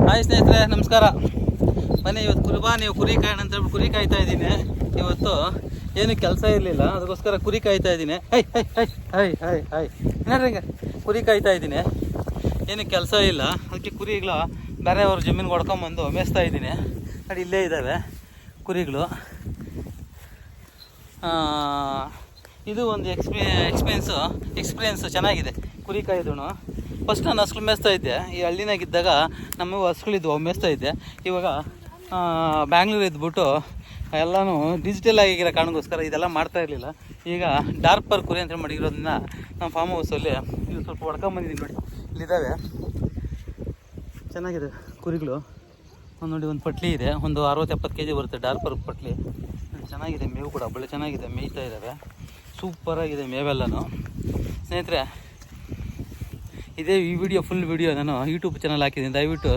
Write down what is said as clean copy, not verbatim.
Hi ಸ್ನೇಹಿತರೆ, ನಮಸ್ಕಾರ. ಬನ್ನಿ, ಇವತ್ತು ನೀವು ಕುರಿ ಕಾಯೋಣ ಅಂತ ಹೇಳ್ಬಿಟ್ಟು ಕುರಿ ಕಾಯ್ತಾ ಇದ್ದೀನಿ. ಇವತ್ತು ಏನು ಕೆಲಸ ಇರಲಿಲ್ಲ, ಅದಕ್ಕೋಸ್ಕರ ಕುರಿ ಕಾಯ್ತಾ ಇದ್ದೀನಿ. High high high high high high ಏನಾರ ಕುರಿ ಕಾಯ್ತಾ ಇದ್ದೀನಿ. ಏನು ಕೆಲಸ ಇಲ್ಲ, ಅದಕ್ಕೆ ಕುರಿಗಳು ಬೇರೆಯವ್ರ ಜಮೀನಿಗೆ ಹೊಡ್ಕೊಂಬಂದು ಮೇಯಿಸ್ತಾ ಇದ್ದೀನಿ. ನೋಡಿ, ಇಲ್ಲೇ ಇದ್ದಾವೆ ಕುರಿಗಳು. ಇದು ಒಂದು ಎಕ್ಸ್ಪೀರಿಯೆನ್ಸು ಚೆನ್ನಾಗಿದೆ ಕುರಿ ಕಾಯ್ದೂ. ಫಸ್ಟ್ ನಾನು ಹಸ್ಗಳು ಮೇಯಿಸ್ತಾ ಇದ್ದೆ. ಈ ಹಳ್ಳಿನಾಗಿದ್ದಾಗ ನಮ್ಮ ಹಸ್ಗಳಿದ್ವು, ಮೇಯಿಸ್ತಾ ಇದ್ದೆ. ಇವಾಗ ಬ್ಯಾಂಗ್ಳೂರು ಇದ್ಬಿಟ್ಟು ಎಲ್ಲನೂ ಡಿಜಿಟಲ್ ಆಗಿರೋ ಕಾರಣಕ್ಕೋಸ್ಕರ ಇದೆಲ್ಲ ಮಾಡ್ತಾ ಇರಲಿಲ್ಲ. ಈಗ ಡಾರ್ಪರ್ ಕುರಿ ಅಂತ ಮಾಡಿರೋದನ್ನ ನಮ್ಮ ಫಾರ್ಮ್ ಹೌಸಲ್ಲಿ ಇದು ಸ್ವಲ್ಪ ಹೊಡ್ಕೊಂಬಂದಿದ್ದೀನಿ. ನೋಡಿ, ಇಲ್ಲಿದ್ದಾವೆ, ಚೆನ್ನಾಗಿದೆ ಕುರಿಗಳು. ನೋಡಿ, ಒಂದು ಪಟ್ಲಿ ಇದೆ, ಒಂದು 60-70 kg ಬರುತ್ತೆ ಡಾರ್ಪರ್ ಪಟ್ಲಿ. ಚೆನ್ನಾಗಿದೆ, ಮೇವು ಕೂಡ ಒಳ್ಳೆ ಚೆನ್ನಾಗಿದೆ, ಮೇಯ್ತಾ ಇದ್ದಾವೆ. ಸೂಪರಾಗಿದೆ ಮೇವೆಲ್ಲನೂ. ಸ್ನೇಹಿತರೆ, ಈ ವಿಡಿಯೋ ಫುಲ್ ವಿಡಿಯೋ ನಾನು ಯೂಟ್ಯೂಬ್ ಚಾನಲ್ ಹಾಕಿದ್ದೀನಿ, ದಯವಿಟ್ಟು